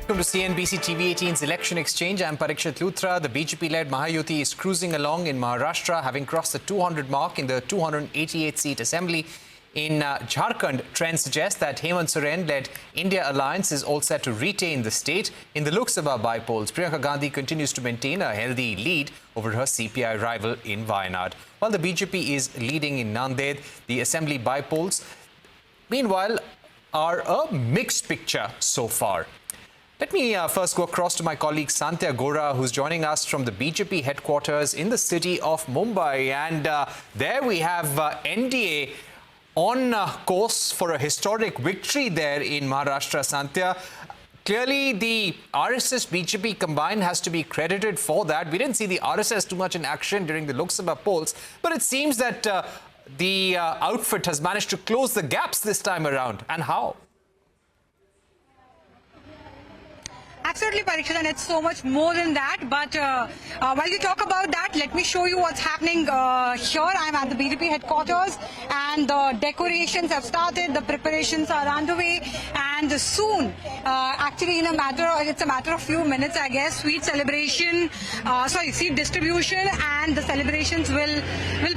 Welcome to CNBC TV18's Election Exchange. I'm Parikshit Luthra. The BJP-led Mahayuti is cruising along in Maharashtra, having crossed the 200 mark in the 288-seat assembly. In Jharkhand, trends suggest that Hemant Soren-led India alliance is all set to retain the state. In the Lok Sabha by-polls, Priyanka Gandhi continues to maintain a healthy lead over her CPI rival in Wayanad. While the BJP is leading in Nanded, the assembly by-polls, meanwhile, are a mixed picture so far. Let me first go across to my colleague Santya Gora, who's joining us from the BJP headquarters in the city of Mumbai. And there we have NDA on course for a historic victory there in Maharashtra, Santya. Clearly, the RSS-BJP combined has to be credited for that. We didn't see the RSS too much in action during the Lok Sabha polls, but it seems that the outfit has managed to close the gaps this time around. And how? Absolutely, Parikshit, and it's so much more than that. But while you talk about that, let me show you what's happening here. I'm at the BJP headquarters, and the decorations have started. The preparations are underway, and soon, actually, it's a matter of few minutes, I guess. Seat distribution, and the celebrations will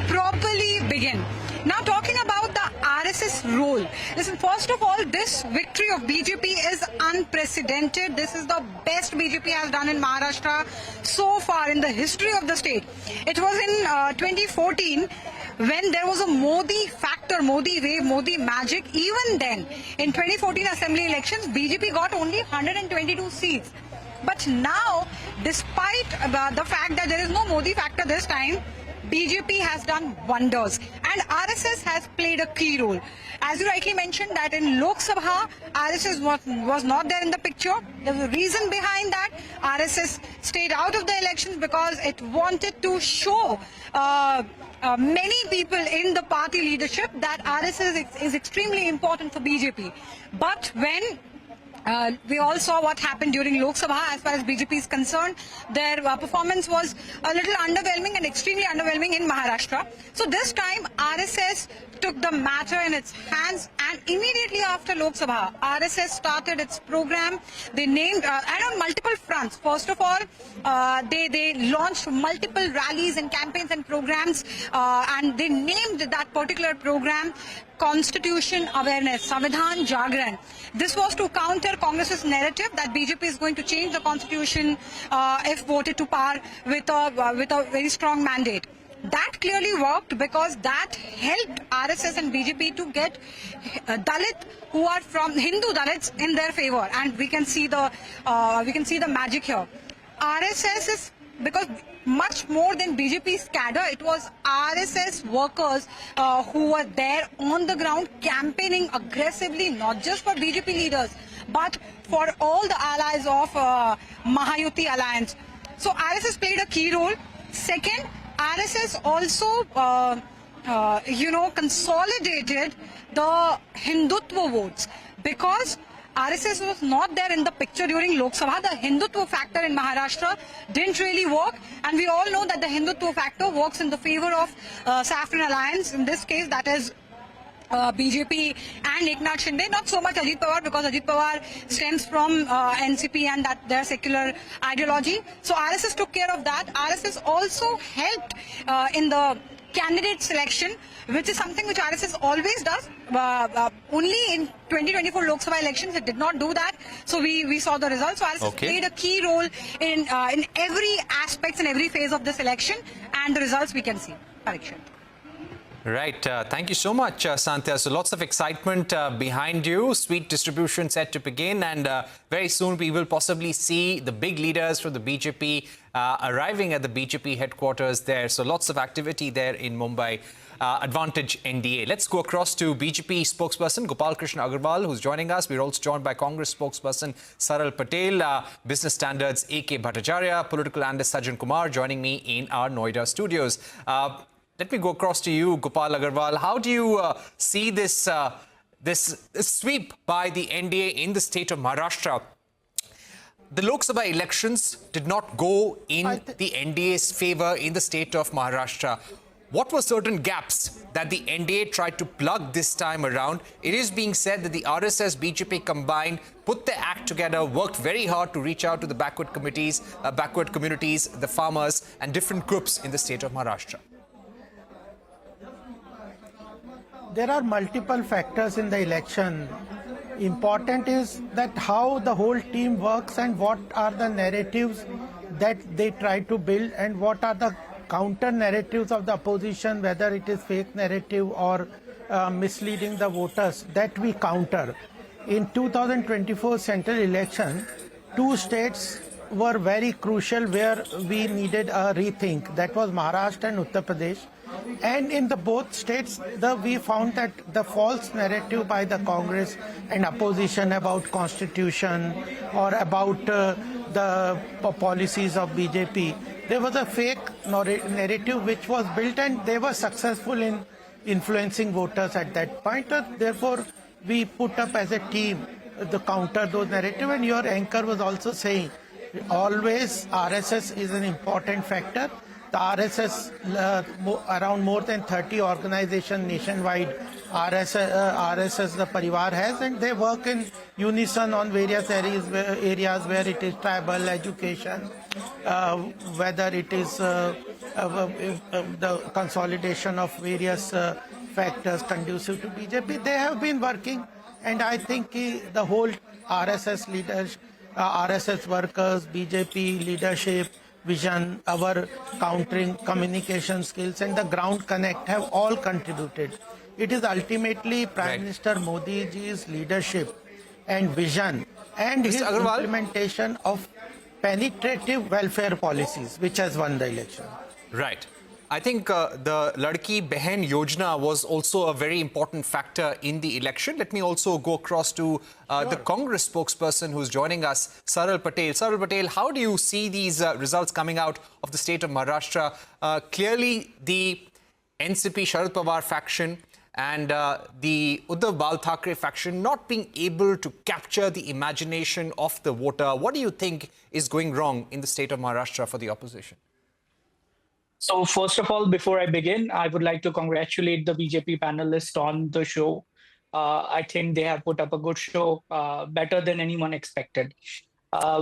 properly begin. Now, talking about the RSS role. Listen, first of all, this victory of BJP is unprecedented. This is the best BJP has done in Maharashtra so far in the history of the state. It was in 2014 when there was a Modi factor, Modi wave, Modi magic. Even then, in 2014 assembly elections, BJP got only 122 seats. But now, despite the fact that there is no Modi factor this time, BJP has done wonders, and RSS has played a key role. As you rightly mentioned that in Lok Sabha, RSS was not there in the picture. There was a reason behind that. RSS stayed out of the elections because it wanted to show many people in the party leadership that RSS is extremely important for BJP. But when we all saw what happened during Lok Sabha as far as BJP is concerned. Their performance was a little underwhelming and extremely underwhelming in Maharashtra. So this time RSS took the matter in its hands, and immediately after Lok Sabha, RSS started its program. They named, and on multiple fronts. First of all, they launched multiple rallies and campaigns and programs, and they named that particular program Constitution Awareness, Samvidhan Jagran. This was to counter Congress's narrative that BJP is going to change the constitution if voted to power with a very strong mandate. That clearly worked because that helped RSS and BJP to get Dalit who are from Hindu Dalits in their favor, and we can see the magic here. RSS is, because much more than BJP's cadre, it was RSS workers who were there on the ground campaigning aggressively, not just for BJP leaders, but for all the allies of Mahayuti alliance. So RSS played a key role. Second, RSS also, consolidated the Hindutva votes, because RSS was not there in the picture during Lok Sabha. The Hindutva factor in Maharashtra didn't really work, and we all know that the Hindutva factor works in the favor of Saffron Alliance. In this case, that is BJP and Eknath Shinde, not so much Ajit Pawar, because Ajit Pawar stems from NCP and that their secular ideology. So RSS took care of that. RSS also helped in the candidate selection, which is something which RSS always does. Only in 2024 Lok Sabha elections it did not do that. So we saw the results. So RSS played a key role in every aspect and every phase of this election, and the results we can see. Parikshit. Right. Thank you so much, Santya. So lots of excitement behind you. Sweet distribution set to begin, and very soon we will possibly see the big leaders from the BJP arriving at the BJP headquarters there. So lots of activity there in Mumbai. Advantage NDA. Let's go across to BJP spokesperson Gopal Krishna Agarwal, who's joining us. We're also joined by Congress spokesperson Saral Patel, Business Standards A.K. Bhattacharya, political analyst Sajjan Kumar joining me in our Noida studios. Let me go across to you, Gopal Agarwal. How do you see this sweep by the NDA in the state of Maharashtra? The Lok Sabha elections did not go in the NDA's favor in the state of Maharashtra. what were certain gaps that the NDA tried to plug this time around? It is being said that the RSS BJP combined put their act together, worked very hard to reach out to the backward communities, the farmers and different groups in the state of Maharashtra. There are multiple factors in the election. Important is that how the whole team works and what are the narratives that they try to build and what are the counter narratives of the opposition, whether it is fake narrative or misleading the voters, that we counter. In 2024 central election, 2 states were very crucial where we needed a rethink. That was Maharashtra and Uttar Pradesh. And in the both states, we found that the false narrative by the Congress and opposition about constitution or about the policies of BJP, there was a fake narrative which was built and they were successful in influencing voters at that point. Therefore, we put up as a team to counter those narratives. And your anchor was also saying, always RSS is an important factor. The RSS, around more than 30 organizations nationwide, RSS the Parivar has, and they work in unison on various areas where it is tribal, education, whether it is the consolidation of various factors conducive to BJP. They have been working, and I think the whole RSS leaders, RSS workers, BJP leadership, vision, our countering communication skills and the ground connect have all contributed. It is ultimately Prime Minister Modi ji's leadership and vision and his implementation of penetrative welfare policies which has won the election. Right. I think the Ladki Behan Yojana was also a very important factor in the election. Let me also go across to the Congress spokesperson who's joining us, Saral Patel. Saral Patel, how do you see these results coming out of the state of Maharashtra? Clearly, the NCP Sharad Pawar faction and the Uddhav Bal Thackeray faction not being able to capture the imagination of the voter. What do you think is going wrong in the state of Maharashtra for the opposition? So first of all, before I begin, I would like to congratulate the BJP panelists on the show. I think they have put up a good show, better than anyone expected.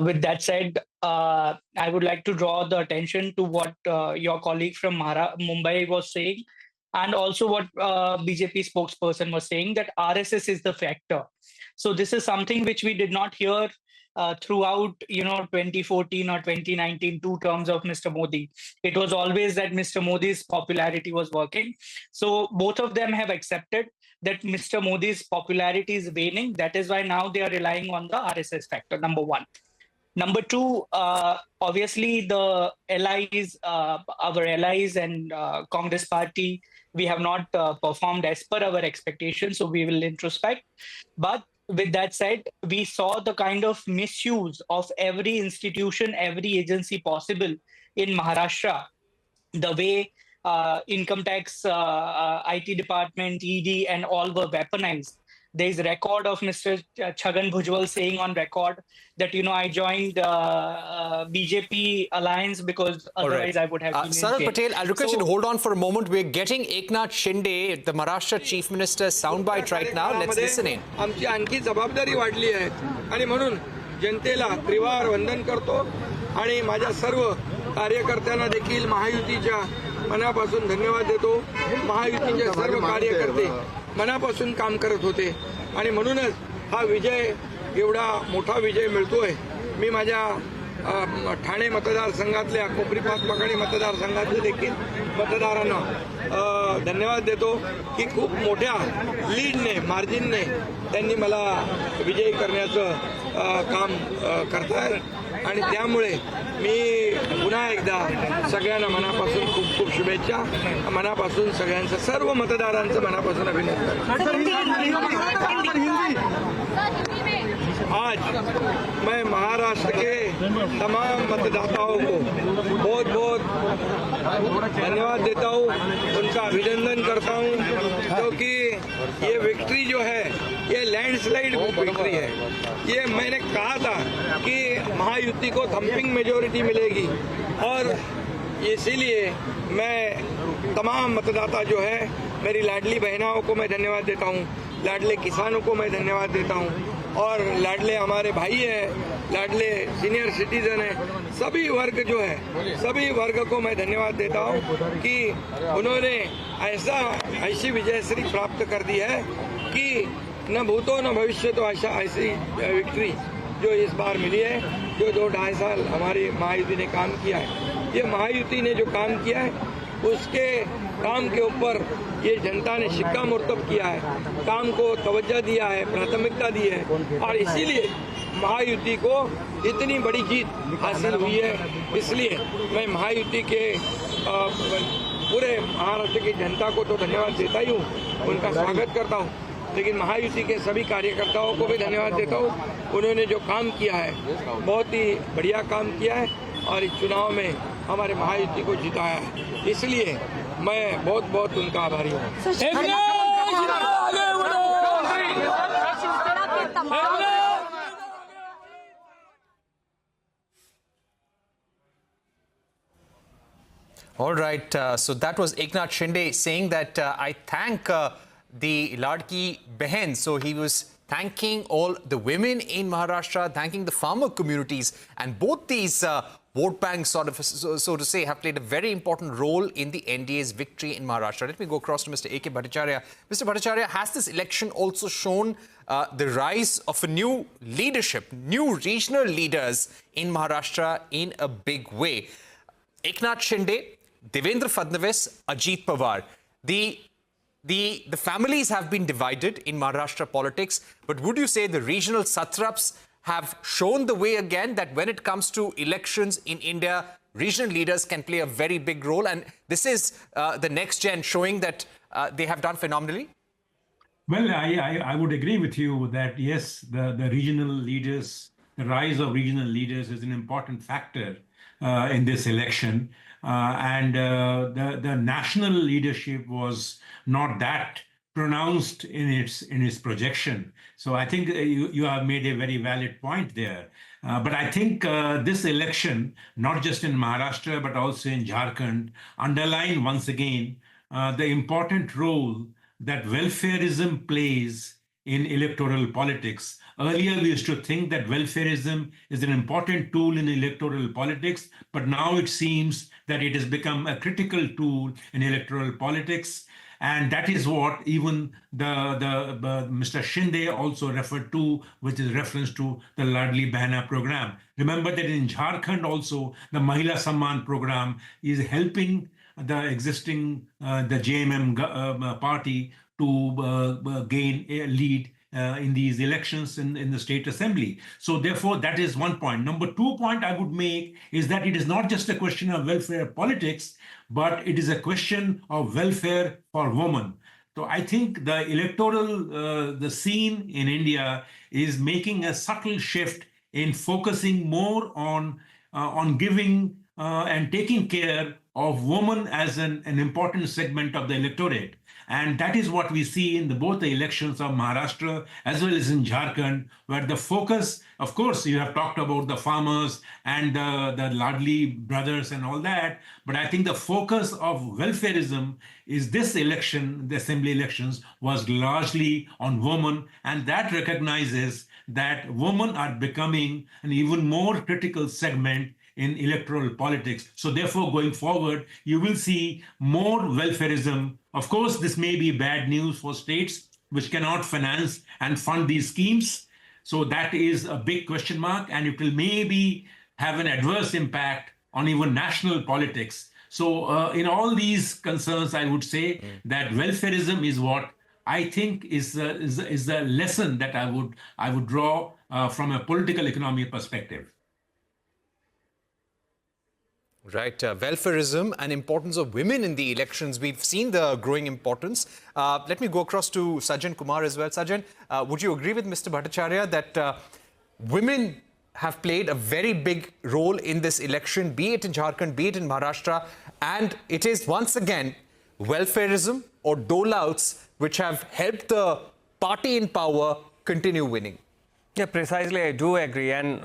With that said, I would like to draw the attention to what your colleague from Mumbai was saying, and also what BJP spokesperson was saying, that RSS is the factor. So this is something which we did not hear throughout 2014 or 2019 2 terms of Mr. Modi. It was always that Mr. Modi's popularity was working. So both of them have accepted that Mr. Modi's popularity is waning. That is why now they are relying on the RSS factor, number one. Number two, obviously the allies, our allies and Congress party, we have not performed as per our expectations, so we will introspect. But with that said, we saw the kind of misuse of every institution, every agency possible in Maharashtra. The way income tax, IT department, ED and all were weaponized. There is a record of Mr. Chhagan Bhujbal saying on record that, I joined BJP alliance because otherwise I would have been Saral Patel, I'll request you to hold on for a moment. We're getting Eknath Shinde, the Maharashtra Chief Minister's soundbite right now. Let's listen in. आमची आणखी जबाबदारी वाढली आहे आणि म्हणून जनतेला त्रिवार वंदन करतो आणि माझ्या सर्व कार्यकर्त्यांना देखील महायुतीच्या मनापासून धन्यवाद देतो. महायुतीचे सर्व कार्यकर्ते मनापासून काम करत होते आणि म्हणूनच हा विजय एवढा मोठा विजय मिळतोय. मी माझ्या ठाणे मतदारसंघातल्या कोपरी पाचपकाडी मतदारसंघातले देखील मतदारांना धन्यवाद देतो की खूप मोठ्या लीडने मार्जिनने त्यांनी मला विजयी करण्याचं काम करतायत आणि त्यामुळे मी पुन्हा एकदा सगळ्यांना मनापासून खूप खूप शुभेच्छा. मनापासून सगळ्यांचं सर्व मतदारांचं मनापासून अभिनंदन. आज मैं महाराष्ट्र के तमाम मतदाताओं को बहुत बहुत धन्यवाद देता हूँ, उनका अभिनंदन करता हूँ, क्योंकि ये विक्ट्री जो है ये लैंडस्लाइड विक्ट्री है. ये मैंने कहा था कि महायुति को थंपिंग मेजॉरिटी मिलेगी और इसीलिए मैं तमाम मतदाता जो है, मेरी लाडली बहनाओं को मैं धन्यवाद देता हूँ, लाडले किसानों को मैं धन्यवाद देता हूँ, और लाडले हमारे भाई हैं, लाडले सीनियर सिटीजन हैं, सभी वर्ग जो है, सभी वर्ग को मैं धन्यवाद देता हूँ कि उन्होंने ऐसी विजयश्री प्राप्त कर दी है कि न भूतो न भविष्य तो ऐसी विक्ट्री जो इस बार मिली है, जो 2-2.5 साल हमारी महायुति ने काम किया है। ये महायुति ने जो काम किया है, उसके काम के ऊपर ये जनता ने शिक्कामोर्तब किया है, काम को तवज्जो दिया है, प्राथमिकता दी है, और इसीलिए महायुति को इतनी बड़ी जीत हासिल हुई है। इसलिए मैं महायुति के पूरे महाराष्ट्र की जनता को तो धन्यवाद देता ही हूँ, उनका स्वागत करता हूँ, लेकिन महायुति के सभी कार्यकर्ताओं को भी धन्यवाद देता हूँ। उन्होंने जो काम किया है, बहुत ही बढ़िया काम किया है, और इस चुनाव में हमारे महायुति को जिताया है, इसलिए मैं बहुत बहुत उनका आभारी हूँ। All right, so that was Eknath Shinde saying that I thank the Ladki Behen. So he was thanking all the women in Maharashtra, thanking the farmer communities, and both these vote banks, sort of, so to say, have played a very important role in the NDA's victory in Maharashtra. Let me go across to Mr. A.K. Bhattacharya. Mr. Bhattacharya, has this election also shown the rise of a new leadership, new regional leaders in Maharashtra in a big way? Eknath Shinde, Devendra Fadnavis, Ajit Pawar. The families have been divided in Maharashtra politics, but would you say the regional satraps have shown the way again that when it comes to elections in India, regional leaders can play a very big role, and this is the next gen showing that they have done phenomenally? Well, I would agree with you that yes, the regional leaders, the rise of regional leaders is an important factor in this election. The national leadership was not that pronounced in its projection. So I think you have made a very valid point there. But I think this election, not just in Maharashtra, but also in Jharkhand, underline once again the important role that welfareism plays in electoral politics. Earlier, we used to think that welfareism is an important tool in electoral politics, but now it seems that it has become a critical tool in electoral politics. And that is what even Mr. Shinde also referred to, which is reference to the Ladli Behna program. Remember that in Jharkhand also, the Mahila Samman program is helping the existing, the JMM party to gain a lead in these elections in the state assembly. So therefore, that is one point. Number 2 point I would make is that it is not just a question of welfare politics, but it is a question of welfare for women. So I think the electoral, the scene in India is making a subtle shift in focusing more on giving and taking care of women as an important segment of the electorate. And that is what we see in both the elections of Maharashtra as well as in Jharkhand, where the focus, of course, you have talked about the farmers and the Ladli brothers and all that, but I think the focus of welfareism is this election, the assembly elections, was largely on women, and that recognizes that women are becoming an even more critical segment in electoral politics. So therefore, going forward, you will see more welfareism. Of course, this may be bad news for states which cannot finance and fund these schemes. So that is a big question mark, and it will maybe have an adverse impact on even national politics. So in all these concerns, I would say that welfareism is what I think is the lesson that I would draw from a political economy perspective. Right, welfareism and importance of women in the elections. We've seen the growing importance. Let me go across to Sajjan Kumar as well. Sajjan, would you agree with Mr. Bhattacharya that women have played a very big role in this election, be it in Jharkhand, be it in Maharashtra, and it is once again welfareism or dole-outs which have helped the party in power continue winning? Yeah, precisely. I do agree. And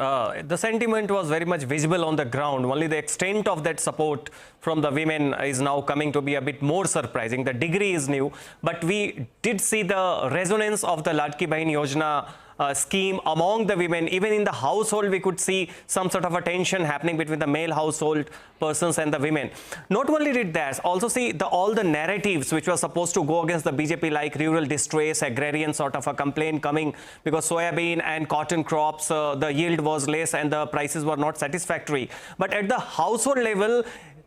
the sentiment was very much visible on the ground. Only the extent of that support from the women is now coming to be a bit more surprising. The degree is new, but we did see the resonance of the Ladki Bahin Yojana scheme among the women. Even in the household, we could see some sort of a tension happening between the male household persons and the women. Not only did that, also see all the narratives which were supposed to go against the BJP, like rural distress, agrarian sort of a complaint coming because soybean and cotton crops, the yield was less and the prices were not satisfactory. But at the household level,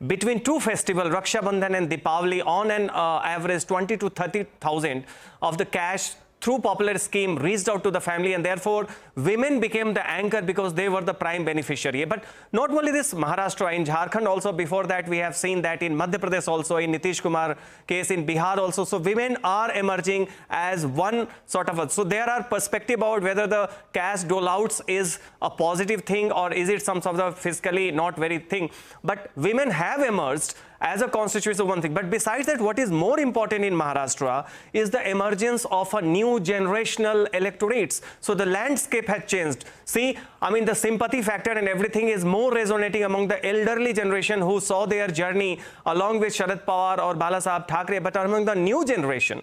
between two festivals, Raksha Bandhan and Deepavali, on an average 20 to 30,000 of the cash through popular scheme reached out to the family, and therefore women became the anchor because they were the prime beneficiary. But not only this, Maharashtra, in Jharkhand also, before that we have seen that in Madhya Pradesh also, in Nitish Kumar case, in Bihar also. So women are emerging as one sort of so there are perspective about whether the cash dole-outs is a positive thing or is it some sort of fiscally not very thing. But women have emerged as a constituency of one thing. But besides that, what is more important in Maharashtra is the emergence of a new generational electorates. So the landscape has changed. See, I mean, the sympathy factor and everything is more resonating among the elderly generation who saw their journey along with Sharad Pawar or Balasaheb Thackeray, but among the new generation.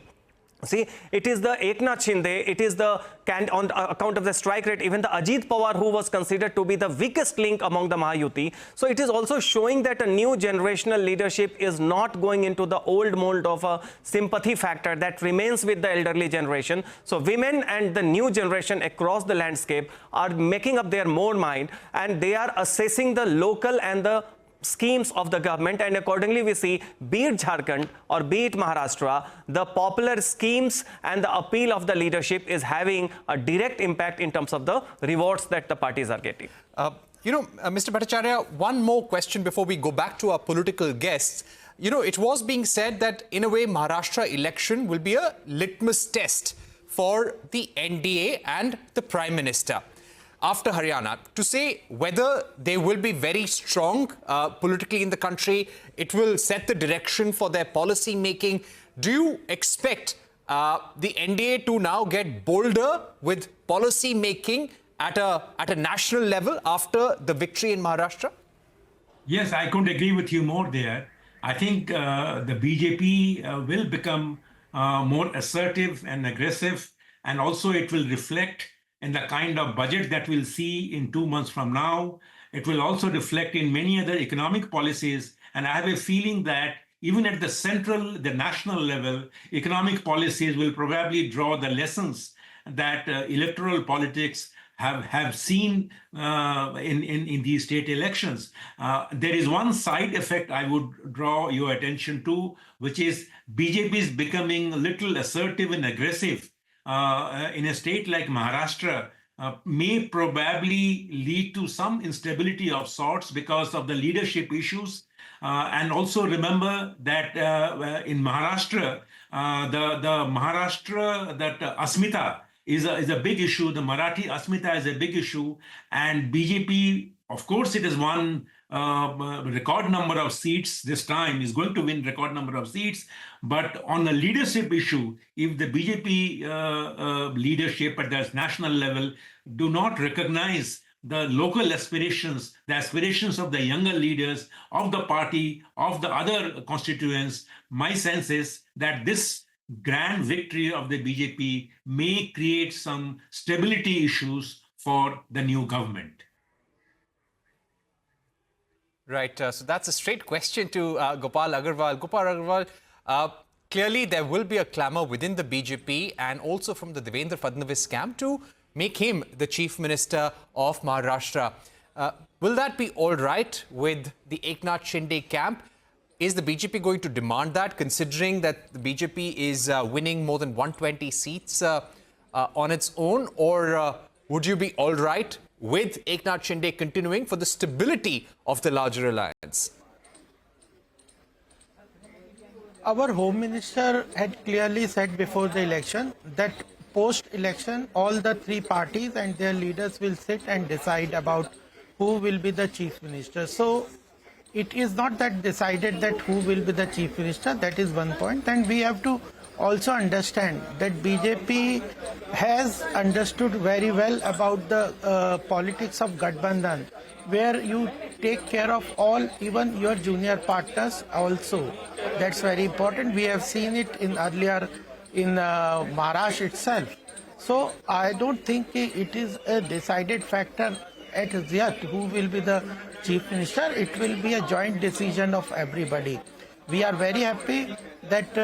See, it is the Eknath Shinde, it is the, on account of the strike rate, even the Ajit Pawar, who was considered to be the weakest link among the Mahayuti. So it is also showing that a new generational leadership is not going into the old mold of a sympathy factor that remains with the elderly generation. So women and the new generation across the landscape are making up their more mind, and they are assessing the local and the schemes of the government, and accordingly we see, be it Jharkhand or be it Maharashtra, the popular schemes and the appeal of the leadership is having a direct impact in terms of the rewards that the parties are getting. Mr. Bhattacharya, one more question before we go back to our political guests. It was being said that in a way Maharashtra election will be a litmus test for the NDA and the Prime Minister after Haryana, to say whether they will be very strong politically in the country. It will set the direction for their policy making. Do you expect the NDA to now get bolder with policy making at a national level after the victory in Maharashtra? Yes, I couldn't agree with you more there. I think the BJP will become more assertive and aggressive, and also it will reflect in the kind of budget that we'll see in 2 months from now. It will also reflect in many other economic policies. And I have a feeling that even at the national level, economic policies will probably draw the lessons that electoral politics have seen in these state elections. There is one side effect I would draw your attention to, which is BJP is becoming a little assertive and aggressive in a state like Maharashtra, may probably lead to some instability of sorts because of the leadership issues. And also remember that in Maharashtra, the Maharashtra, that Asmita is a big issue. The Marathi Asmita is a big issue. And BJP, of course, it has won record number of seats this time, is going to win record number of seats. But on the leadership issue, if the BJP leadership at the national level do not recognize the local aspirations, the aspirations of the younger leaders of the party, of the other constituents, my sense is that this grand victory of the BJP may create some stability issues for the new government. Right. So that's a straight question to Gopal Agarwal. Gopal Agarwal, clearly there will be a clamour within the BJP and also from the Devendra Fadnavis camp to make him the Chief Minister of Maharashtra. Will that be all right with the Eknath Shinde camp? Is the BJP going to demand that, considering that the BJP is winning more than 120 seats on its own? Or would you be all right with Eknath Shinde continuing for the stability of the larger alliance? Our Home Minister had clearly said before the election that post-election all the three parties and their leaders will sit and decide about who will be the Chief Minister. So it is not that decided that who will be the Chief Minister, that is one point. And we have to also understand that BJP has understood very well about the politics of Gathbandhan, where you take care of all, even your junior partners also. That's very important. We have seen it in earlier in Maharashtra itself. So I don't think it is a decided factor at yet who will be the chief minister. It will be a joint decision of everybody. We are very happy that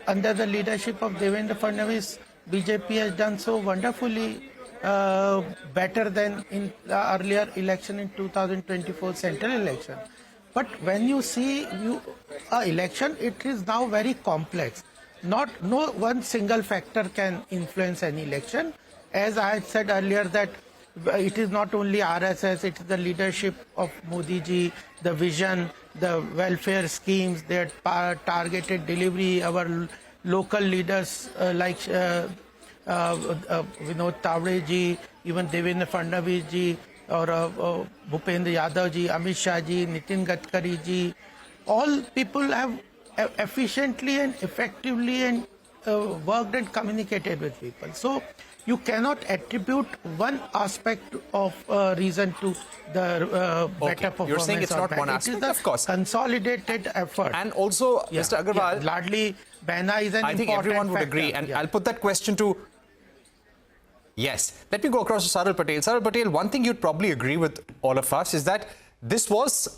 under the leadership of Devendra Fadnavis, BJP has done so wonderfully better than in the earlier election in 2024 central election. But when you see election, it is now very complex. No one single factor can influence an election. As I had said earlier, that it is not only RSS, it is the leadership of Modi ji, the vision, the welfare schemes, their targeted delivery, our local leaders like Vinod Tawde ji, even Devendra Fadnavis ji, or Bhupendra Yadav ji, Amit Shah ji, Nitin Gadkari ji, all people have efficiently and effectively and worked and communicated with people. So you cannot attribute one aspect of reason to the better performance. You're saying it's not one aspect. aspect, of course. Consolidated effort. And also, Mr. Agarwal, Ladli Behna is an I think important everyone would factor. agree. And I'll put that question to... Yes. Let me go across to Saril Patel. Saril Patel, one thing you'd probably agree with all of us is that this was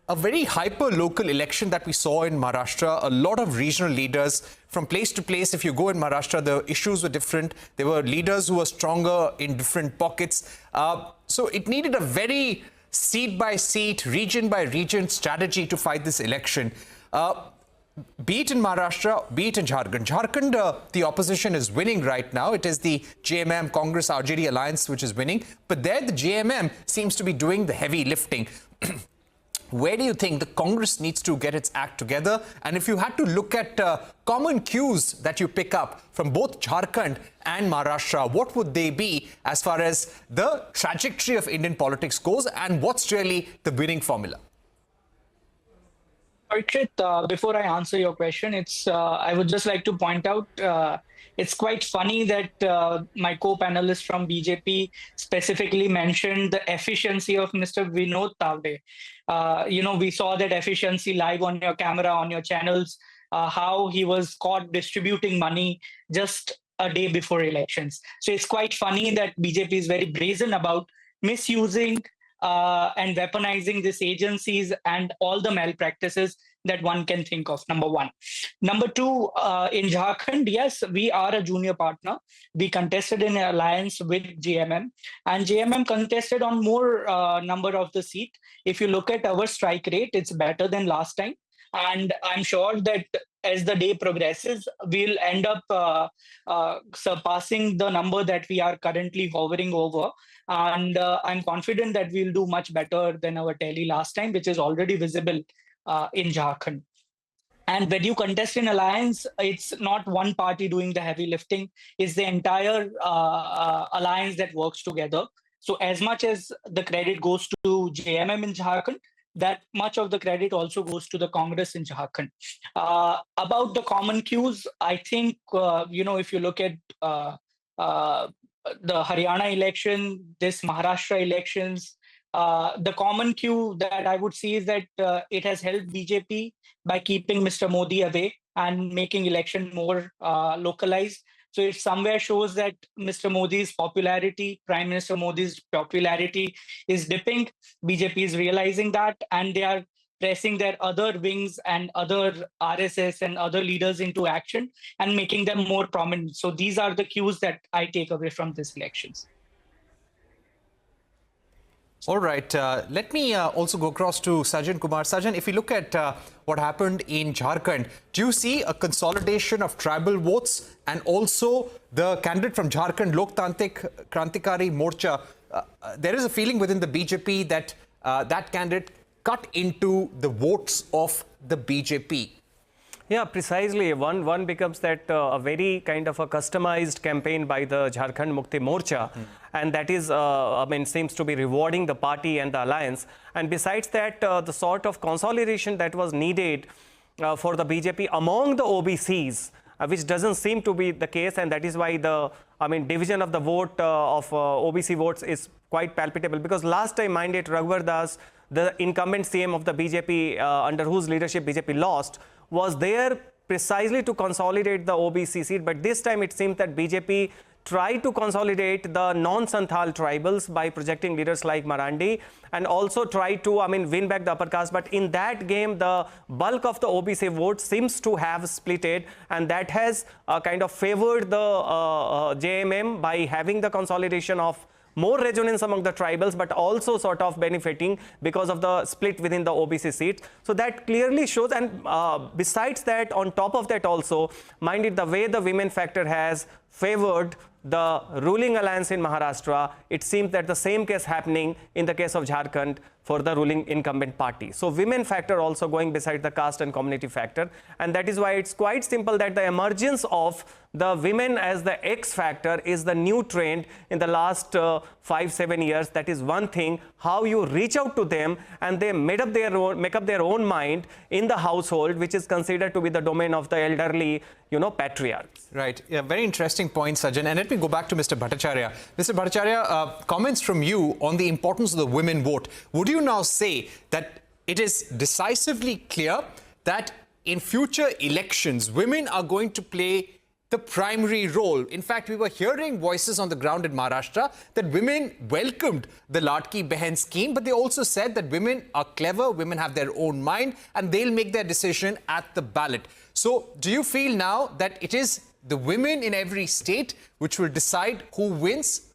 a very hyper-local election that we saw in Maharashtra. A lot of regional leaders from place to place. If you go in Maharashtra, the issues were different. There were leaders who were stronger in different pockets. So it needed a very seat-by-seat, region-by-region strategy to fight this election. Be it in Maharashtra, be it in Jharkhand. Jharkhand, the opposition is winning right now. It is the JMM Congress RJD alliance which is winning. But there the JMM seems to be doing the heavy lifting. Where do you think the Congress needs to get its act together? And if you had to look at common cues that you pick up from both Jharkhand and Maharashtra, what would they be as far as the trajectory of Indian politics goes, and what's really the winning formula? Archit, before I answer your question, I would just like to point out it's quite funny that my co-panelist from BJP specifically mentioned the efficiency of Mr. Vinod Tawde. We saw that efficiency live on your camera, on your channels, how he was caught distributing money just a day before elections. So it's quite funny that BJP is very brazen about misusing and weaponizing these agencies and all the malpractices that one can think of, number one. Number two, in Jharkhand, yes, we are a junior partner. We contested in an alliance with JMM, and JMM contested on more number of the seat. If you look at our strike rate, it's better than last time. And I'm sure that as the day progresses, we'll end up surpassing the number that we are currently hovering over. And I'm confident that we'll do much better than our tally last time, which is already visible in Jharkhand. And when you contest in alliance, it's not one party doing the heavy lifting, it's the entire alliance that works together. So as much as the credit goes to JMM in Jharkhand, that much of the credit also goes to the Congress in Jharkhand. About the common cues, I think, if you look at the Haryana election, this Maharashtra elections, the common cue that I would see is that it has helped BJP by keeping Mr. Modi away and making election more localized. So it somewhere shows that Mr. Modi's popularity, Prime Minister Modi's popularity is dipping. BJP is realizing that, and they are pressing their other wings and other RSS and other leaders into action and making them more prominent. So these are the cues that I take away from these elections. All right. Let me also go across to Sajan Kumar. Sajan, if you look at what happened in Jharkhand, do you see a consolidation of tribal votes, and also the candidate from Jharkhand, Loktaantrik Krantikari Morcha? There is a feeling within the BJP that that candidate cut into the votes of the BJP. Yeah, precisely. One becomes that a very kind of a customized campaign by the Jharkhand Mukti Morcha, and that is, seems to be rewarding the party and the alliance. And besides that, the sort of consolidation that was needed for the BJP among the OBCs, which doesn't seem to be the case, and that is why the division of the vote of OBC votes is quite palpable. Because last time, mind it, Raghuvar Das, the incumbent CM of the BJP, under whose leadership BJP lost, was there precisely to consolidate the OBC seat. But this time it seems that BJP tried to consolidate the non-Santhal tribals by projecting leaders like Marandi, and also try to win back the upper caste. But in that game, the bulk of the OBC vote seems to have splitted, and that has kind of favored the JMM by having the consolidation of more resonance among the tribals, but also sort of benefiting because of the split within the OBC seats. So that clearly shows. And besides that, on top of that also, mind it, the way the women factor has favored the ruling alliance in Maharashtra, it seems that the same case happening in the case of Jharkhand for the ruling incumbent party. So women factor also going beside the caste and community factor. And that is why it's quite simple that the emergence of the women as the X factor is the new trend in the last 5-7 years. That is one thing, how you reach out to them and they make up their own mind in the household, which is considered to be the domain of the elderly, patriarchs. Right. Yeah, very interesting point, Sajjan. And let me go back to Mr. Bhattacharya. Mr. Bhattacharya, comments from you on the importance of the women vote. Would you now say that it is decisively clear that in future elections, women are going to play the primary role? In fact, we were hearing voices on the ground in Maharashtra that women welcomed the Ladki Behan scheme, but they also said that women are clever, women have their own mind, and they'll make their decision at the ballot. So do you feel now that it is the women in every state which will decide who wins?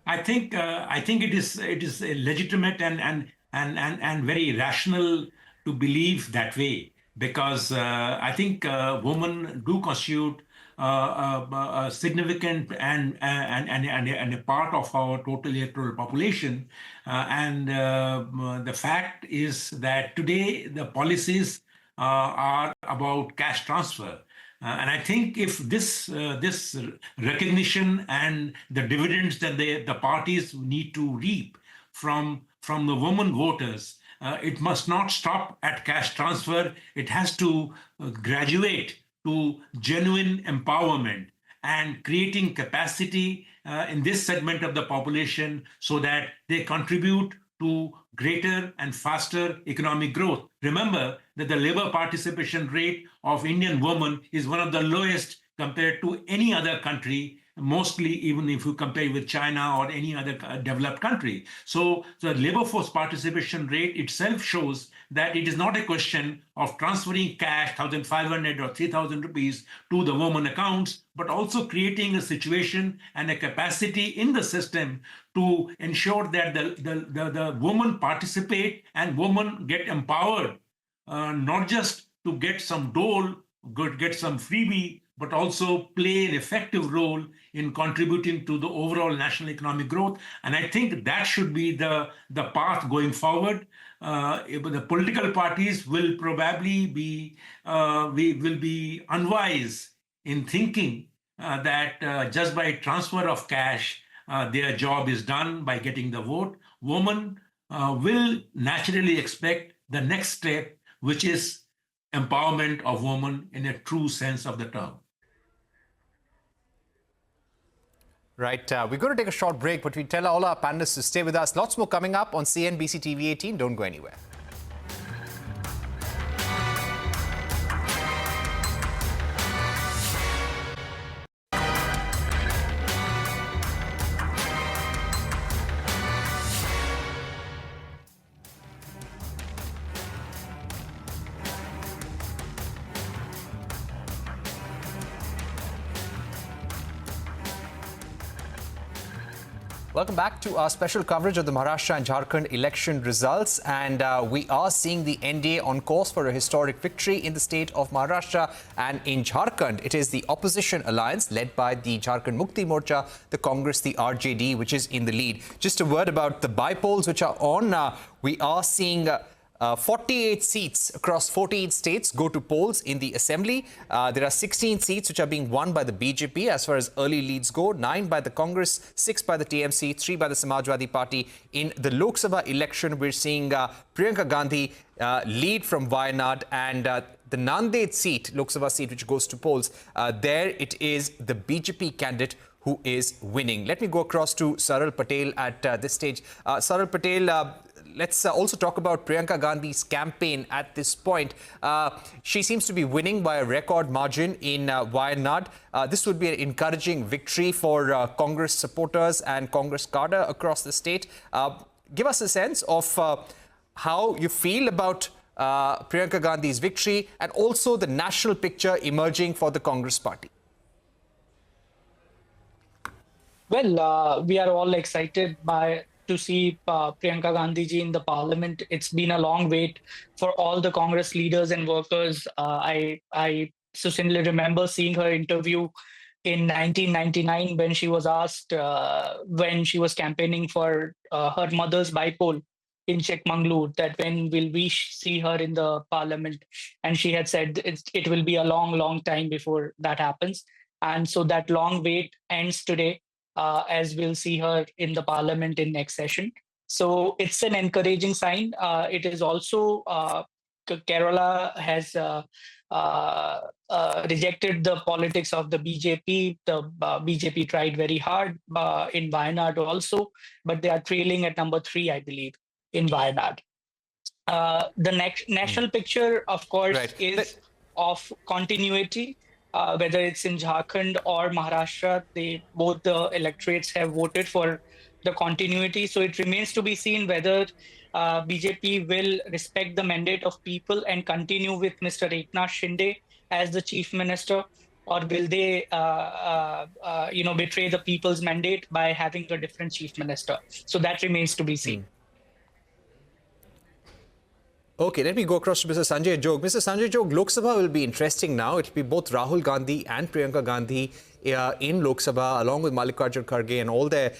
I think it is legitimate and very rational to believe that way, because I think women do constitute a significant and a part of our total electoral population. The fact is that today the policies are about cash transfer. And I think if this recognition and the dividends that the parties need to reap from the women voters, it must not stop at cash transfer. It has to graduate to genuine empowerment and creating capacity in this segment of the population so that they contribute to greater and faster economic growth. Remember that the labor participation rate of Indian women is one of the lowest compared to any other country, mostly even if you compare with China or any other developed country. So the labor force participation rate itself shows that it is not a question of transferring cash, 1,500 or 3,000 rupees to the women accounts, but also creating a situation and a capacity in the system to ensure that the women participate and women get empowered, not just to get some dole, get some freebie, but also play an effective role in contributing to the overall national economic growth. And I think that should be the path going forward. The political parties will probably be unwise in thinking that just by transfer of cash, their job is done by getting the vote. Women will naturally expect the next step, which is empowerment of women in a true sense of the term. Right. We're going to take a short break, but we tell all our panelists to stay with us. Lots more coming up on CNBC TV18. Don't go anywhere. Welcome back to our special coverage of the Maharashtra and Jharkhand election results. And we are seeing the NDA on course for a historic victory in the state of Maharashtra. And in Jharkhand, it is the opposition alliance led by the Jharkhand Mukti Morcha, the Congress, the RJD, which is in the lead. Just a word about the by-polls which are on. We are seeing 48 seats across 48 states go to polls in the assembly. There are 16 seats which are being won by the BJP as far as early leads go, 9 by the Congress, 6 by the TMC, 3 by the Samajwadi Party. In the Lok Sabha election, we're seeing Priyanka Gandhi lead from Wayanad, and the Nanded seat, Lok Sabha seat, which goes to polls, there it is the BJP candidate who is winning. Let me go across to Saral Patel at this stage. Saral Patel, let's also talk about Priyanka Gandhi's campaign at this point. She seems to be winning by a record margin in Wayanad. This would be an encouraging victory for Congress supporters and Congress cadre across the state. Give us a sense of how you feel about Priyanka Gandhi's victory and also the national picture emerging for the Congress party. Well, we are all excited to see Priyanka Gandhi ji in the parliament. It's been a long wait for all the Congress leaders and workers. I certainly remember seeing her interview in 1999 when she was asked when she was campaigning for her mother's bypoll in Chikmagalur, that when will we see her in the parliament? And she had said it will be a long, long time before that happens. And so that long wait ends today. As we'll see her in the parliament in next session. So it's an encouraging sign. It is also, Kerala has rejected the politics of the BJP. The BJP tried very hard in Wayanad also, but they are trailing at number 3, I believe, in Wayanad. The national picture, of course, is of continuity. Whether it's in Jharkhand or Maharashtra, both the electorates have voted for the continuity. So it remains to be seen whether BJP will respect the mandate of people and continue with Mr. Eknath Shinde as the chief minister, or will they, betray the people's mandate by having a different chief minister? So that remains to be seen. Okay, let me go across to Mr. Sanjay Jog. Mr. Sanjay Jog, Lok Sabha will be interesting now. It will be both Rahul Gandhi and Priyanka Gandhi in Lok Sabha, along with Mallikarjun Kharge and all their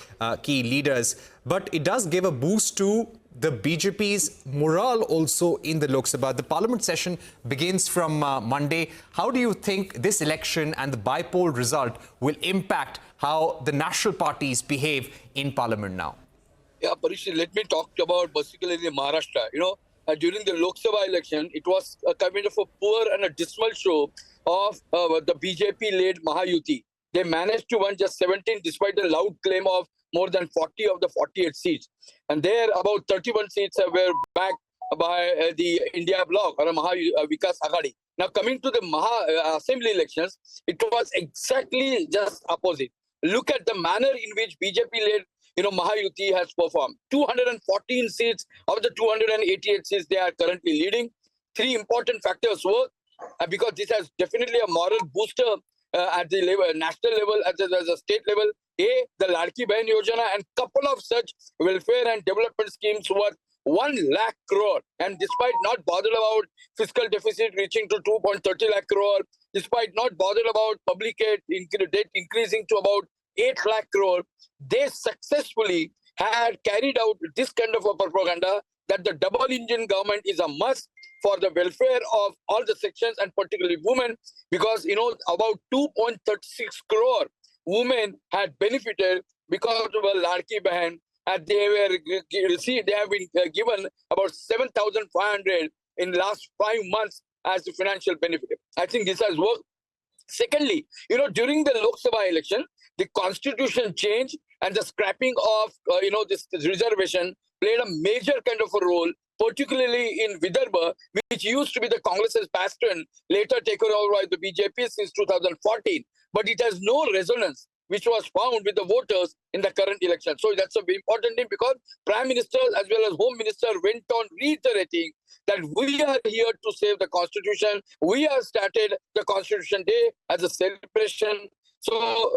key leaders. But it does give a boost to the BJP's morale also in the Lok Sabha. The parliament session begins from Monday. How do you think this election and the by-poll result will impact how the national parties behave in parliament now? Yeah, Parikshit, let me talk about particularly Maharashtra. During the Lok Sabha election, it was a kind of a poor and a dismal show of the BJP-led Mahayuti. They managed to win just 17 despite the loud claim of more than 40 of the 48 seats. And there, about 31 seats were backed by the India Bloc or Vikas Aghadi. Now, coming to the assembly elections, it was exactly just opposite. Look at the manner in which BJP-led Mahayuti has performed. 214 seats of the 288 seats they are currently leading. 3 important factors were, because this has definitely a moral booster at the national level as a state level. A, the Ladki Bahin Yojana and couple of such welfare and development schemes worth 1 lakh crore. And despite not bothered about fiscal deficit reaching to 2.30 lakh crore, despite not bothered about public debt increasing to about 8 lakh crore, they successfully had carried out this kind of a propaganda that the double engine government is a must for the welfare of all the sections and particularly women, because about 2.36 crore women had benefited because of a Ladki Bahin, and they have been given about 7,500 in last 5 months as the financial benefit. I think this has worked. Secondly, during the Lok Sabha election, the constitution change and the scrapping of this reservation played a major kind of a role, particularly in Vidarbha, which used to be the Congress's bastion, later taken over by the BJP since 2014. But it has no resonance, which was found with the voters in the current election. So that's a very important thing, because Prime Minister as well as Home Minister went on reiterating that we are here to save the Constitution. We have started the Constitution Day as a celebration. So,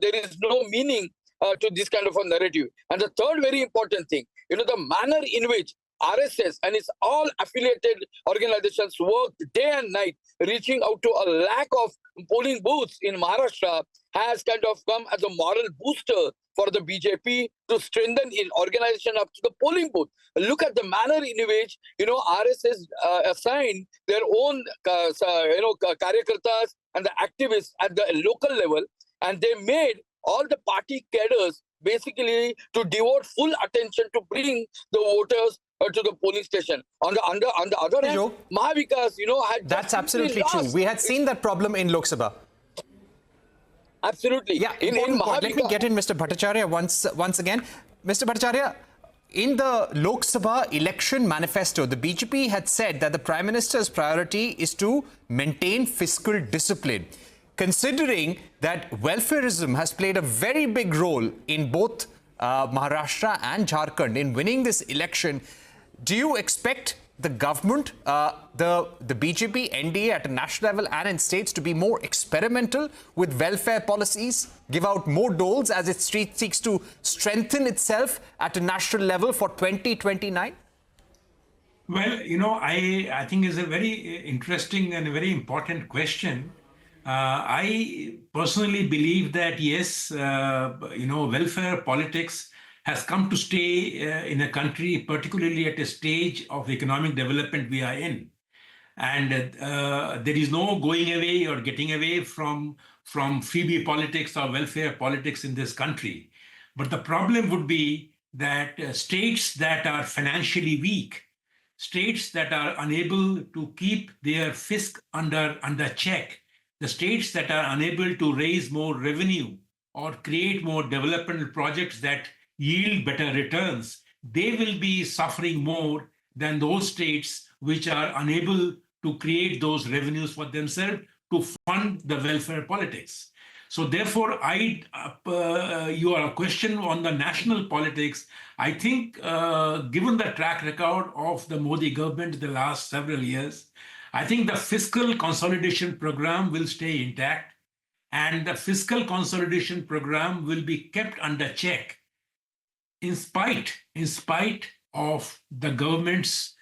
there is no meaning to this kind of a narrative. And the third very important thing, the manner in which RSS and its all affiliated organizations worked day and night, reaching out to a lack of polling booths in Maharashtra, has kind of come as a moral booster for the BJP to strengthen its organization up to the polling booth. Look at the manner in which, RSS assigned their own, karyakartas and the activists at the local level, and they made all the party cadres basically to devote full attention to bring the voters to the polling station. On the other hand, Joe, Mahavikas, had that's just absolutely true. lost. We had seen that problem in Lok Sabha. Absolutely. Yeah, in important point. Let me Mahavika- get in Mr. Bhattacharya once again. Mr. Bhattacharya, in the Lok Sabha election manifesto, the BJP had said that the Prime Minister's priority is to maintain fiscal discipline. Considering that welfareism has played a very big role in both Maharashtra and Jharkhand in winning this election, do you expect the government, the BJP, NDA at a national level and in states to be more experimental with welfare policies, give out more doles as it seeks to strengthen itself at a national level for 2029? Well, I think it's a very interesting and a very important question. I personally believe that, yes, welfare politics has come to stay in a country, particularly at a stage of economic development we are in. And there is no going away or getting away from freebie politics or welfare politics in this country. But the problem would be that states that are financially weak, states that are unable to keep their fisc under check, the states that are unable to raise more revenue or create more developmental projects that yield better returns, they will be suffering more than those states which are unable to create those revenues for themselves to fund the welfare politics. So therefore, your question on the national politics, I think given the track record of the Modi government the last several years, I think the fiscal consolidation program will stay intact, and the fiscal consolidation program will be kept under check in spite of the government's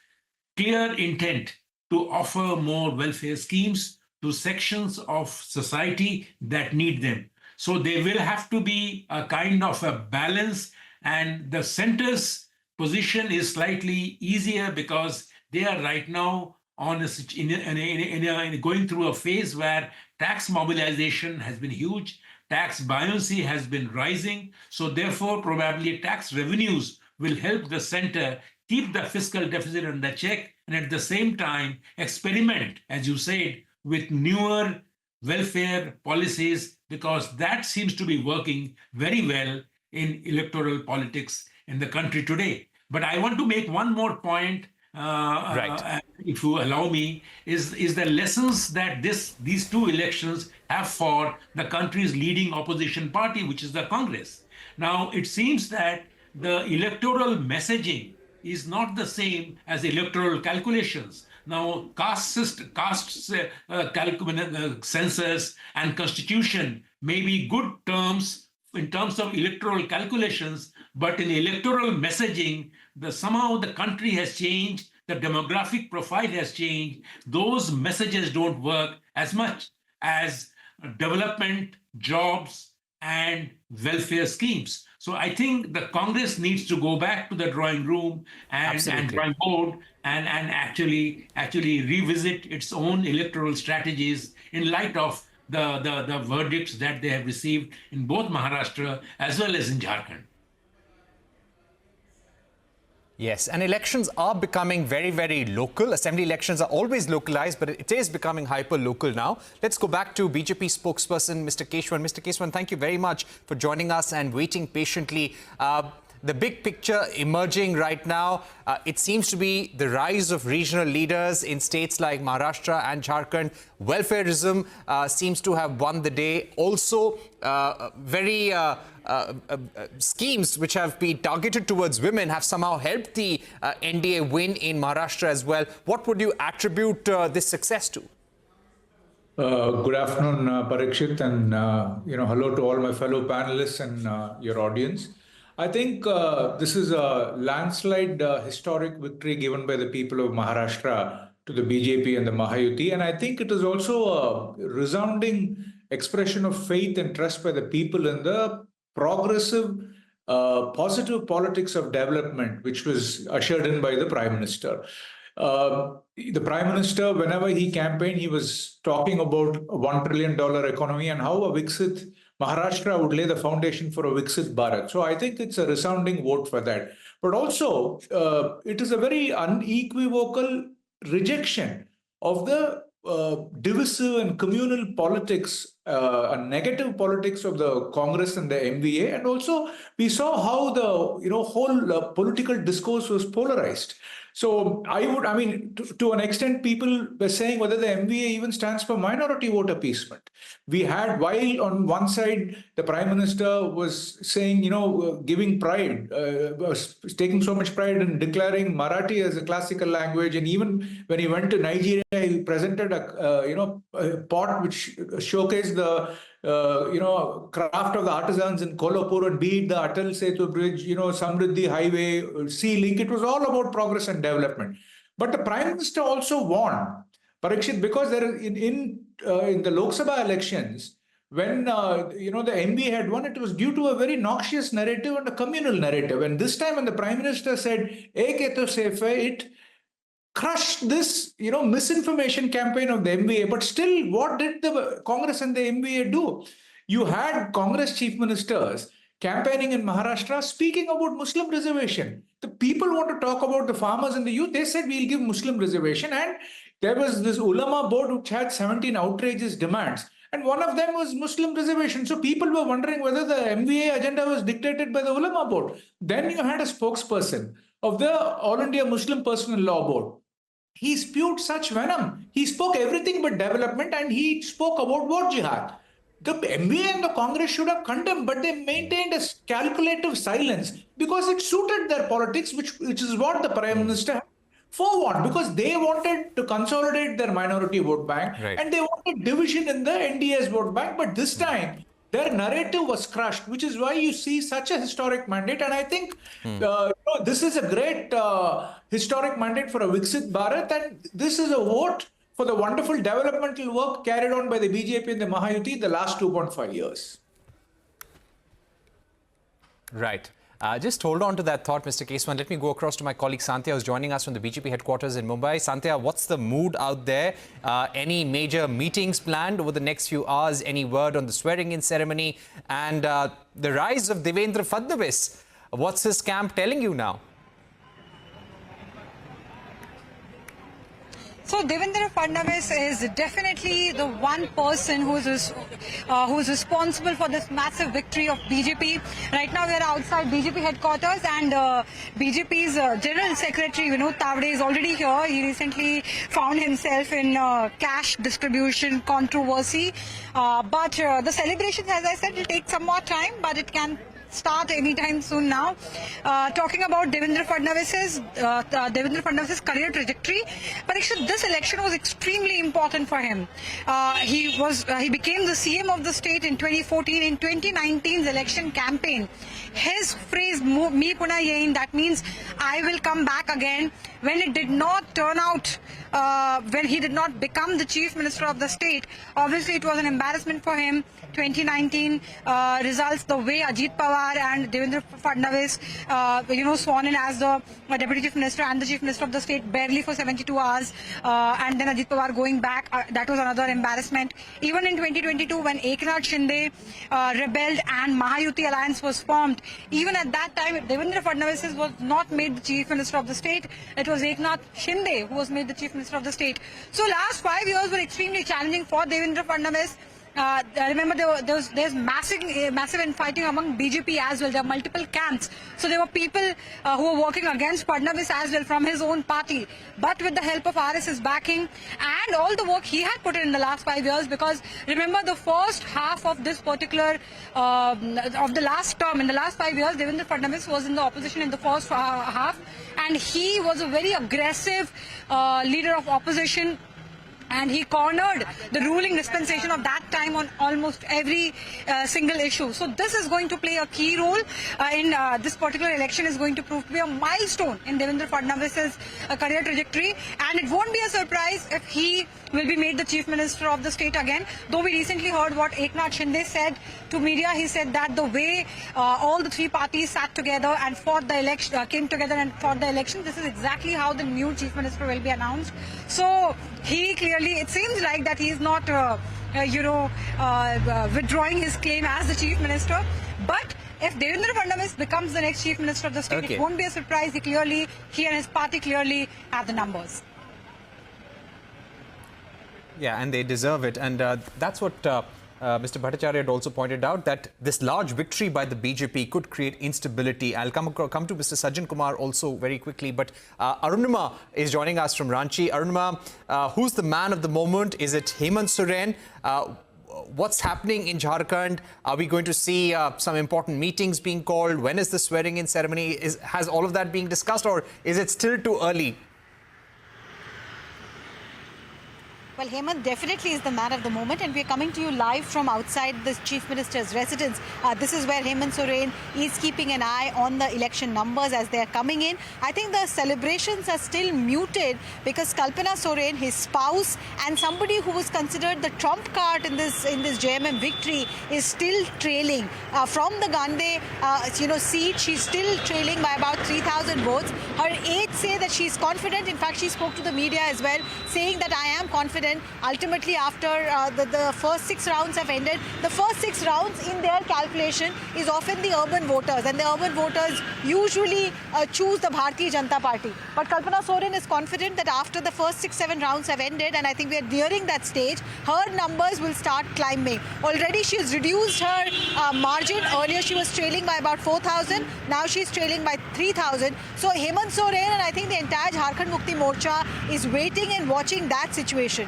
clear intent to offer more welfare schemes to sections of society that need them. So there will have to be a kind of a balance, and the center's position is slightly easier because they are right now on going through a phase where tax mobilization has been huge, tax buoyancy has been rising. So therefore, probably tax revenues will help the center keep the fiscal deficit under check and at the same time experiment, as you said, with newer welfare policies, because that seems to be working very well in electoral politics in the country today. But I want to make one more point, if you allow me, is the lessons that these two elections have for the country's leading opposition party, which is the Congress. Now, it seems that the electoral messaging is not the same as electoral calculations. Now, census and constitution may be good terms in terms of electoral calculations, but in electoral messaging, somehow the country has changed, the demographic profile has changed. Those messages don't work as much as development, jobs, and welfare schemes. So I think the Congress needs to go back to the drawing room and drawing board and actually revisit its own electoral strategies in light of the verdicts that they have received in both Maharashtra as well as in Jharkhand. Yes, and elections are becoming very, very local. Assembly elections are always localized, but it is becoming hyper-local now. Let's go back to BJP spokesperson, Mr. Keshwan. Mr. Keshwan, thank you very much for joining us and waiting patiently. The big picture emerging right now, it seems to be the rise of regional leaders in states like Maharashtra and Jharkhand. Welfareism seems to have won the day. Also, very schemes which have been targeted towards women have somehow helped the NDA win in Maharashtra as well. What would you attribute this success to? Good afternoon, Parikshit, and hello to all my fellow panelists and your audience. I think this is a landslide historic victory given by the people of Maharashtra to the BJP and the Mahayuti, and I think it is also a resounding expression of faith and trust by the people in the progressive, positive politics of development, which was ushered in by the Prime Minister. The Prime Minister, whenever he campaigned, he was talking about a $1 trillion economy and how a Viksit Maharashtra would lay the foundation for a Viksit Bharat. So I think it's a resounding vote for that. But also, it is a very unequivocal rejection of the divisive and communal politics, and negative politics of the Congress and the NDA, and also we saw how the whole political discourse was polarized. So I mean, to an extent, people were saying whether the NDA even stands for minority vote appeasement. We had, while on one side the Prime Minister was saying, giving pride, was taking so much pride in declaring Marathi as a classical language, and even when he went to Nigeria, he presented a pot which showcased the craft of the artisans in Kolhapur, and be it the Atal Setu Bridge, Samriddhi Highway, Sea Link. It was all about progress and development. But the Prime Minister also warned, Parikshit, because there in the Lok Sabha elections, when the NDA had won, it was due to a very noxious narrative and a communal narrative. And this time when the Prime Minister said, "Ek to safe," it crushed this, misinformation campaign of the NDA. But still, what did the Congress and the NDA do? You had Congress chief ministers campaigning in Maharashtra, speaking about Muslim reservation. The people want to talk about the farmers and the youth. They said, we'll give Muslim reservation. And there was this ulama board which had 17 outrageous demands. And one of them was Muslim reservation. So people were wondering whether the MVA agenda was dictated by the ulama board. Then you had a spokesperson of the All India Muslim Personal Law Board. He spewed such venom. He spoke everything but development, and he spoke about war jihad. The MVA and the Congress should have condemned, but they maintained a calculative silence because it suited their politics, which is what the Prime Minister forewarned, because they wanted to consolidate their minority vote bank, and they wanted division in the NDA's vote bank. But this time, their narrative was crushed, which is why you see such a historic mandate. And I think this is a great historic mandate for a Viksit Bharat, and this is a vote for the wonderful developmental work carried on by the BJP and the Mahayuti the last 2.5 years. Right. Just hold on to that thought, Mr. Keswan. Let me go across to my colleague Santya, who's joining us from the BJP headquarters in Mumbai. Santya, what's the mood out there? Any major meetings planned over the next few hours? Any word on the swearing-in ceremony? And the rise of Devendra Fadnavis. What's his camp telling you now? So Devendra Fadnavis is definitely the one person who's responsible for this massive victory of BJP. Right now we are outside BJP headquarters, and BJP's General Secretary Vinod Tavade is already here. He recently found himself in cash distribution controversy. But the celebrations, as I said, will take some more time, but it can start anytime soon now. Talking about Devendra Fadnavis's career trajectory, Parikshit, this election was extremely important for him. He became the CM of the state in 2014. In 2019's election campaign, his phrase "Me Puna Yein," that means "I will come back again," when it did not turn out, when he did not become the chief minister of the state, obviously it was an embarrassment for him. 2019 results, the way Ajit Pawar and Devendra Fadnavis, sworn in as the deputy chief minister and the chief minister of the state barely for 72 hours, and then Ajit Pawar going back, that was another embarrassment. Even in 2022, when Eknath Shinde rebelled and Mahayuti alliance was formed, even at that time, Devendra Fadnavis was not made the chief minister of the state. It was Eknath Shinde who was made the chief minister of the state. So last 5 years were extremely challenging for Devendra Fadnavis. Remember, there's massive infighting among BJP as well. There are multiple camps. So there were people who were working against Fadnavis as well from his own party. But with the help of RSS backing and all the work he had put in the last 5 years, because remember the first half of this particular, of the last term, in the last 5 years, Devendra Fadnavis was in the opposition in the first half, and he was a very aggressive leader of opposition. And he cornered the ruling dispensation of that time on almost every single issue. So this is going to play a key role in this particular election, is going to prove to be a milestone in Devendra Fadnavis's career trajectory. And it won't be a surprise if he will be made the chief minister of the state again. Though we recently heard what Eknath Shinde said to media. He said that the way all the three parties sat together and fought the election, came together and fought the election, this is exactly how the new chief minister will be announced. So he clearly clearly, it seems like that he is not, withdrawing his claim as the chief minister. But if Devendra Fadnavis becomes the next chief minister of the state, it won't be a surprise. He and his party clearly have the numbers. Yeah, and they deserve it. And that's what Mr. Bhattacharya had also pointed out, that this large victory by the BJP could create instability. I'll come to Mr. Sajjan Kumar also very quickly. But Arunima is joining us from Ranchi. Arunima, who's the man of the moment? Is it Hemant Soren? What's happening in Jharkhand? Are we going to see some important meetings being called? When is the swearing-in ceremony? Has all of that being discussed, or is it still too early? Well, Hemant definitely is the man of the moment, and we're coming to you live from outside the Chief Minister's residence. This is where Hemant Soren is keeping an eye on the election numbers as they're coming in. I think the celebrations are still muted because Kalpana Soren, his spouse, and somebody who was considered the trump card in this JMM victory, is still trailing. From the Gandhi seat, she's still trailing by about 3,000 votes. Her aides say that she's confident. In fact, she spoke to the media as well, saying that I am confident. Ultimately, after the first 6 rounds have ended, the first 6 rounds in their calculation is often the urban voters, and the urban voters usually choose the Bharatiya Janata Party. But Kalpana Soren is confident that after the first 6-7 rounds have ended, and I think we are nearing that stage, her numbers will start climbing. Already she has reduced her margin. Earlier she was trailing by about 4,000. Now she's trailing by 3,000. So Hemant Soren and I think the entire Jharkhand Mukti Morcha is waiting and watching that situation.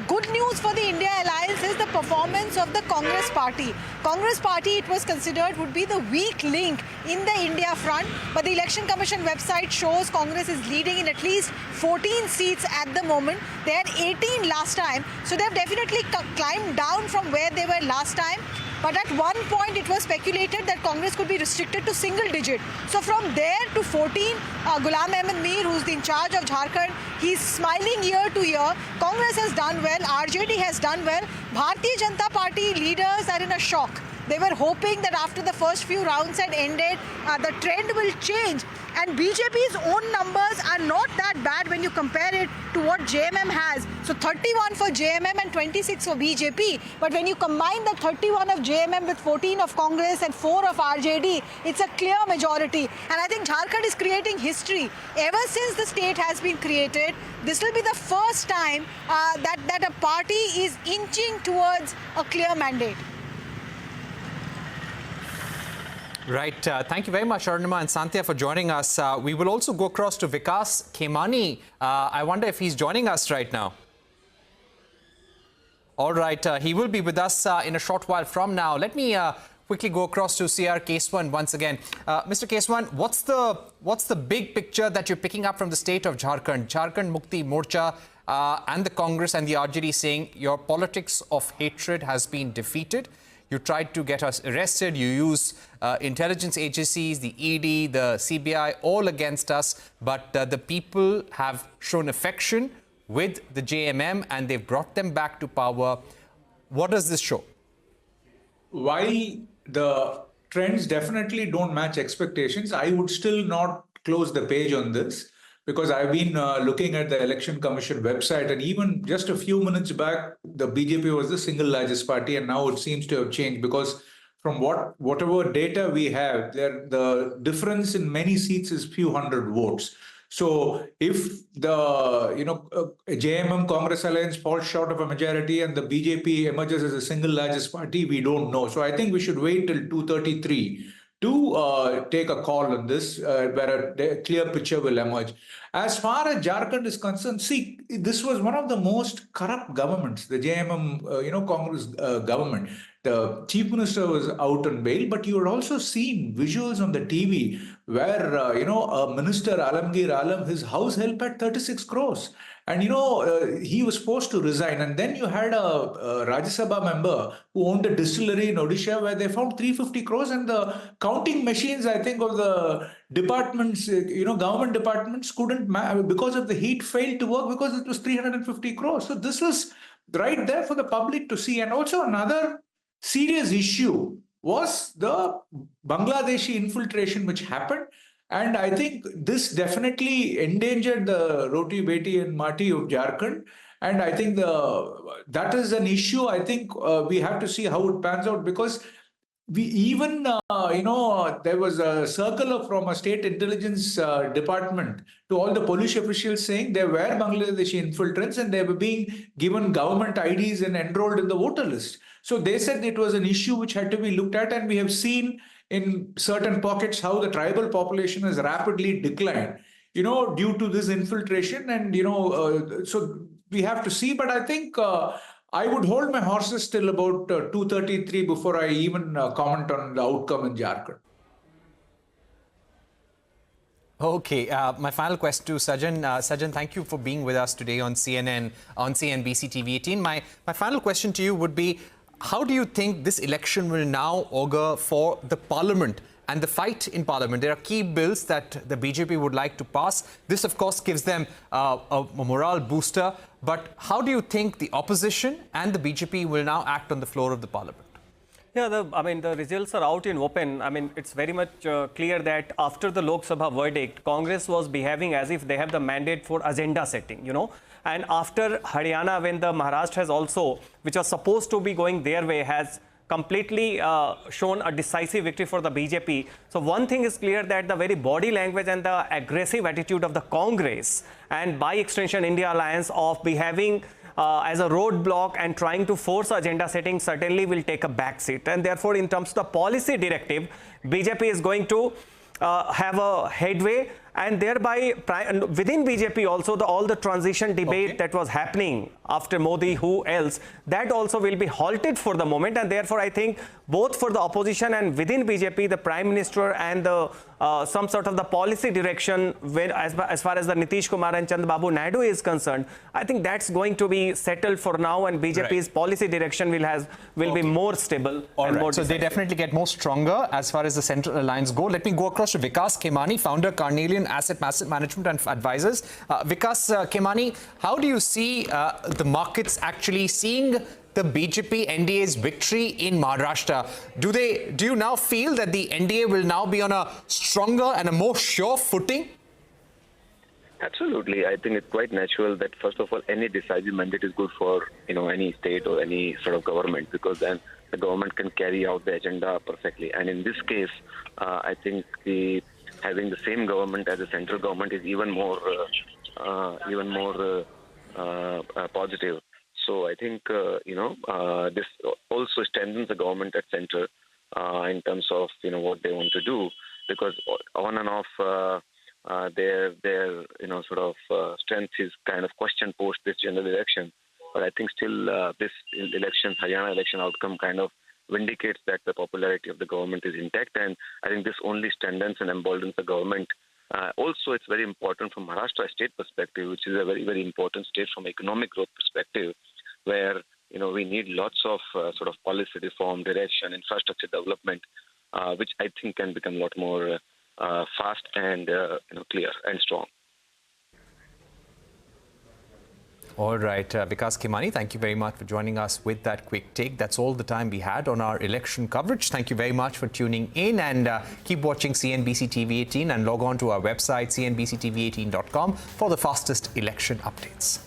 Good news for the India alliance is the performance of the Congress party. Congress party, it was considered, would be the weak link in the India front. But the Election Commission website shows Congress is leading in at least 14 seats at the moment. They had 18 last time. So they've definitely climbed down from where they were last time. But at one point, it was speculated that Congress could be restricted to single digit. So from there to 14, Ghulam Ahmed Mir, who's in charge of Jharkhand, he's smiling year to year. Congress has done well. RJD has done well. Bharatiya Janata Party leaders are in a shock. They were hoping that after the first few rounds had ended, the trend will change. And BJP's own numbers are not that bad when you compare it to what JMM has. So 31 for JMM and 26 for BJP. But when you combine the 31 of JMM with 14 of Congress and 4 of RJD, it's a clear majority. And I think Jharkhand is creating history. Ever since the state has been created, this will be the first time that a party is inching towards a clear mandate. Right. Thank you very much, Arunima and Santhya, for joining us. We will also go across to Vikas Khemani. I wonder if he's joining us right now. All right. He will be with us in a short while from now. Let me quickly go across to CR Keswan once again. Mr. Keswan, what's the big picture that you're picking up from the state of Jharkhand? Jharkhand Mukti Morcha and the Congress and the RJD saying your politics of hatred has been defeated. You tried to get us arrested. You use intelligence agencies, the ED, the CBI, all against us. But the people have shown affection with the JMM and they've brought them back to power. What does this show? While the trends definitely don't match expectations, I would still not close the page on this, because I've been looking at the Election Commission website, and even just a few minutes back, the BJP was the single largest party, and now it seems to have changed, because from whatever data we have, the difference in many seats is few hundred votes. So if the JMM Congress alliance falls short of a majority and the BJP emerges as the single largest party, we don't know. So I think we should wait till 233 to take a call on this, where a clear picture will emerge. As far as Jharkhand is concerned, see, this was one of the most corrupt governments, the JMM, Congress government. The chief minister was out on bail, but you had also seen visuals on the TV where, a minister, Alamgir Alam, his house held at 36 crores. And, he was forced to resign. And then you had a Rajya Sabha member who owned a distillery in Odisha where they found 350 crores, and the counting machines, I think, of the departments, government departments couldn't, because of the heat, failed to work because it was 350 crores. So this was right there for the public to see. And also another serious issue was the Bangladeshi infiltration which happened. And I think this definitely endangered the Roti, Beti and Mati of Jharkhand. And I think that is an issue. I think we have to see how it pans out, because we even, there was a circular from a state intelligence department to all the police officials saying there were Bangladeshi infiltrants and they were being given government IDs and enrolled in the voter list. So they said it was an issue which had to be looked at, and we have seen in certain pockets how the tribal population has rapidly declined, due to this infiltration. And, so we have to see, but I think I would hold my horses till about 2:33 before I even comment on the outcome in Jharkhand. Okay, my final question to Sajan. Sajan, thank you for being with us today on CNBC TV18. My final question to you would be, how do you think this election will now augur for the parliament and the fight in parliament? There are key bills that the BJP would like to pass. This, of course, gives them a morale booster. But how do you think the opposition and the BJP will now act on the floor of the parliament? Yeah, the results are out in open. It's very much clear that after the Lok Sabha verdict, Congress was behaving as if they have the mandate for agenda setting, And after Haryana, when the Maharashtra has also, which was supposed to be going their way, has completely shown a decisive victory for the BJP. So one thing is clear, that the very body language and the aggressive attitude of the Congress and by extension India Alliance of behaving as a roadblock and trying to force agenda setting certainly will take a backseat. And therefore, in terms of the policy directive, BJP is going to have a headway, and thereby within BJP also all the transition debate that was happening after Modi, who else, that also will be halted for the moment. And therefore, I think both for the opposition and within BJP, the Prime Minister and the some sort of the policy direction, as far as the Nitish Kumar and Chandrababu Naidu is concerned, I think that's going to be settled for now, and BJP's policy direction will be more stable. And more so they definitely get more stronger as far as the Central Alliance go. Let me go across to Vikas Khemani, founder, Carnelian Asset Management and Advisors. Vikas Khemani, how do you see the markets actually seeing the BJP NDA's victory in Maharashtra? Do you now feel that the NDA will now be on a stronger and a more sure footing? Absolutely. I think it's quite natural that, first of all, any decisive mandate is good for any state or any sort of government, because then the government can carry out the agenda perfectly. And in this case, I think having the same government as the central government is even more positive. So I think this also strengthens the government at center in terms of what they want to do, because on and off their strength is kind of questioned post this general election. But I think still this election, Haryana election outcome, kind of vindicates that the popularity of the government is intact, and I think this only strengthens and emboldens the government. Also, it's very important from Maharashtra state perspective, which is a very, very important state from economic growth perspective, where we need lots of sort of policy reform, direction, infrastructure development, which I think can become a lot more fast and clear and strong. All right, Vikas Khemani, thank you very much for joining us with that quick take. That's all the time we had on our election coverage. Thank you very much for tuning in, and keep watching CNBC TV18 and log on to our website cnbctv18.com for the fastest election updates.